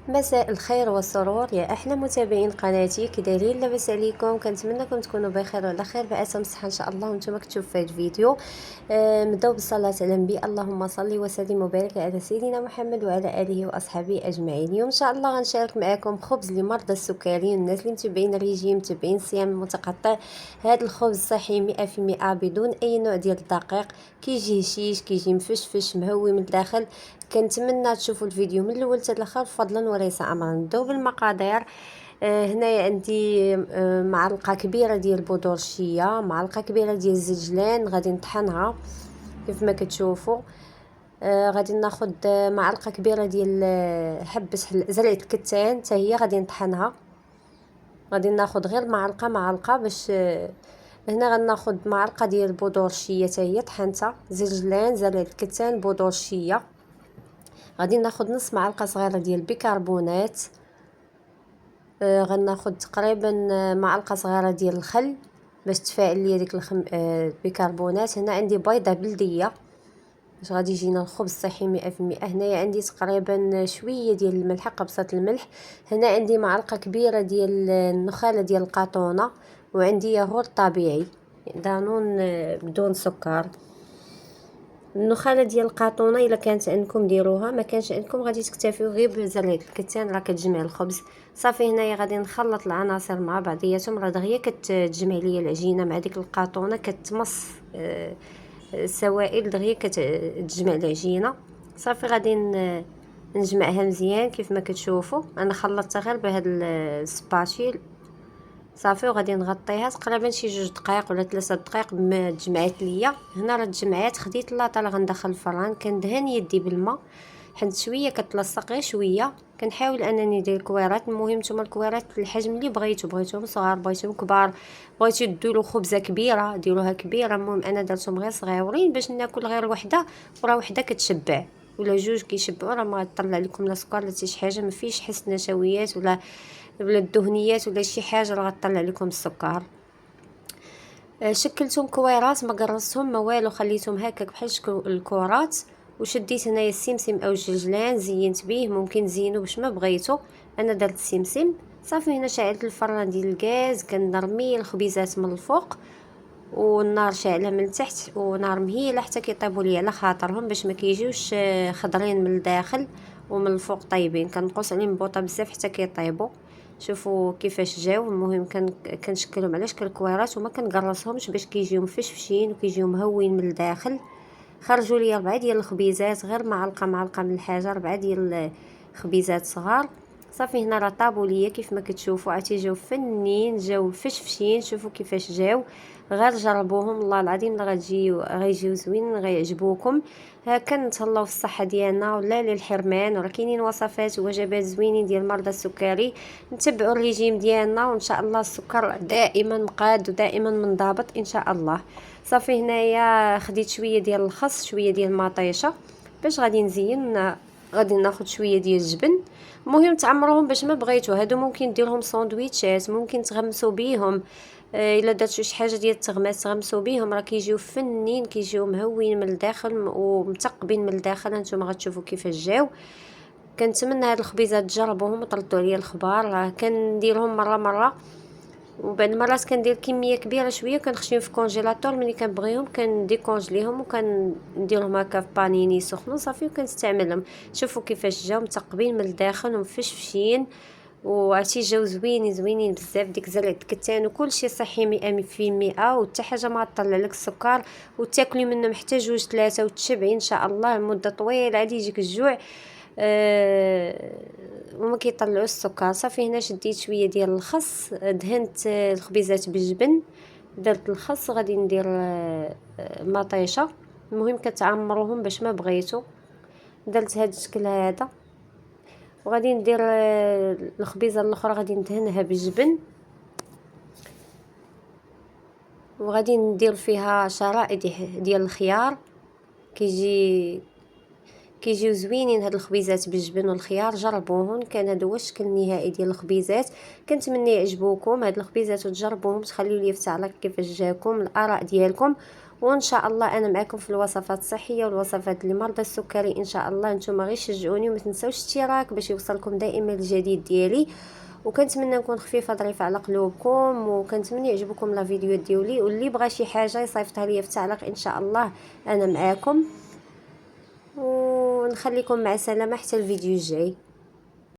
مساء الخير والسرور يا احلى متابعين قناتي، كي دايرين؟ لاباس عليكم؟ كنتمنىكم تكونوا بخير وعلى خير بأسم الصحه ان شاء الله. وانتم كتشوفوا في هذا الفيديو نبداو بالصلاه على النبي. اللهم صل وسلم وبارك على سيدنا محمد وعلى اله واصحابه اجمعين. اليوم ان شاء الله غنشارك معكم خبز لمرضى السكري، الناس اللي متبعين الريجيم، متبعين الصيام المتقطع. هذا الخبز صحي 100% بدون اي نوع ديال الدقيق، كيجي هشيش، كيجي مفشفش مهوي من الداخل. كنتمنى تشوفوا الفيديو من الاول حتى الاخر فضلا وليس امرا. نبداو بالمقادير. هنايا عندي معلقه كبيره ديال بودور الشيا، معلقه كبيره ديال الزجلان غادي نطحنها كيف ما كتشوفوا. غادي ناخذ معلقه كبيره ديال حبه زرعه الكتان حتى هي غادي نطحنها. غادي ناخذ غير معلقه باش هنا غناخذ معلقه ديال بودور الشيا حتى هي طحنتها، زجلان، زرعه الكتان، بودور الشيا. غادي ناخذ نص معلقه صغيره ديال البيكربونات. غناخذ تقريبا معلقه صغيره ديال الخل باش تفاعل لي ديك البيكربونات. هنا عندي بيضه بلديه باش غادي يجينا الخبز صحي 100%. هنايا عندي تقريبا شويه ديال الملح، قبصه الملح. هنا عندي معلقه كبيره ديال النخاله ديال القاطونه، وعندي ياغورت طبيعي دانون بدون سكر. النخاله ديال القاطونه الا كانت عندكم ديروها، ما كانش عندكم غادي تكتفيو غير بزرعه الكتان راه كتجمع الخبز. صافي هنايا غادي نخلط العناصر مع بعضياتهم. راه دغيا كتجمع ليا العجينه مع ديك القاطونه، كتمص السوائل دغيا كتجمع العجينه. صافي غادي نجمعها مزيان كيف ما كتشوفوا. انا خلطتها غير بهذا السباشيل. صافي وغادي نغطيها تقريبا شي 2 دقائق ولا 3 دقائق بما تجمعات ليا. هنا راه تجمعات، خديت لاطه اللي غندخل الفران، كندهن يدي بالماء حيت شويه كتلصق غير شويه. كنحاول انني ندير كويرات. المهم نتوما الكويرات في الحجم اللي بغيتوهم صغار، بغيتوهم كبار، بغيتو ديروا خبزه كبيره ديروها كبيره. المهم انا درتهم غير صغيورين باش ناكل غير وحده، وراه وحده كتشبع ولا جوج كيشبعوا. راه ما طلع لكم لا سكر لا حتى شي حاجه، ما فيش حس نشويات ولا الدهنيات ولا شي حاجه راه غطلع لكم السكر. شكلتهم كويرات، ما قرصتهم ما والو، خليتهم هكاك بحال شكل الكرات. وشديت هنايا السمسم او الجلجلان زينت به، ممكن تزينوا باش ما بغيتو، انا درت السمسم. صافي هنا شعلت الفران ديال الغاز، كنرمي الخبيزات من الفوق والنار شاعله من التحت، ونار مهيله حتى كيطيبوا لي على خاطرهم باش ما كيجيوش خضرين من الداخل ومن الفوق طيبين. كنقص عليهم بوطه بزاف حتى كيطيبوا. شوفوا كيفاش جاو. المهم كنشكلهم على شكل كويرات وما كنقرصهمش باش كيجيو مفشفشين وكيجيو مهوين من الداخل. خرجوا لي 4 ديال الخبيزات، غير معلقه من الحاجه، 4 ديال الخبيزات صغار. صافي هنا راه طابوا ليا كيف ما كتشوفوا، عاد جاو فنين، جاو فشفشين. شوفوا كيفاش جاو، غير جربوهم والله العظيم غيجيو زوينين، غيعجبوكم. كنتهلاو في الصحه ديالنا ولا للحرمان. وراه كاينين وصفات ووجبات زوينين ديال مرضى السكري. نتبعوا الريجيم ديالنا وان شاء الله السكر دائما مقاد ودائما منضبط ان شاء الله. صافي هنايا خديت شويه ديال الخس، شويه ديال المطيشه باش غادي نزين. غادي ناخذ شويه ديال الجبن. المهم تعمروهم باش ما بغيتو. هادو ممكن ديرهم ساندويتشات، ممكن تغمسوا بيهم. الا درتو شي حاجه ديال التغماس تغمسوا بيهم، راه كيجيو فنين، كيجيو مهوين من الداخل ومتقبين من الداخل. هانتوما غتشوفوا كيفاش جاو. كنتمنى هاد الخبيزات تجربوهم وتردوا عليا الخبار. راه كنديرهم مره وبعد مرات كندير كميه كبيره شويه كنخشيهم في كونجيلاتور. ملي كنبغيهم كنديكونجليهم وكنديرهم هكا في بانيني سخنه صافي وكنستعملهم. شوفوا كيفاش جاو متقبين من الداخل ومفشفشين، وعرفتي جاو زوينين بزاف. ديك زرعه الكتان وكلشي صحي 100%، وحتى حاجه ما طلع لك السكر. وتاكلي منهم حتى 2 3 وتشبعي ان شاء الله لمده طويله عاد يجيك الجوع وما كيطلعوش السكر. صافي هنا شديت شويه ديال الخس، دهنت الخبيزات بالجبن، درت الخس، غادي ندير مطيشه. المهم كتعمروهم باش ما بغيتو. درت هذا الشكل هذا، وغادي ندير الخبيزه الاخرى غادي ندهنها بالجبن، وغادي ندير فيها شرائح ديال الخيار. كيجيو زوينين هاد الخبيزات بالجبن والخيار. جربوهم، كان هذا هو الشكل النهائي ديال الخبيزات. كنتمنى يعجبوكم هاد الخبيزات وتجربوهم، تخليو لي في التعليق كيفاش جاكم، الاراء ديالكم. وان شاء الله انا معكم في الوصفات الصحيه والوصفات لمرضى السكري ان شاء الله. نتوما غير شجعوني وما تنساوش الاشتراك باش يوصلكم دائما الجديد ديالي، وكنتمنى نكون خفيفه ظريفه على قلوبكم، وكنتمنى يعجبكم لا فيديو ديالي، واللي بغى شي حاجه يصيفطها ليا في التعليق ان شاء الله انا معاكم. ونخليكم مع السلامه حتى الفيديو الجاي.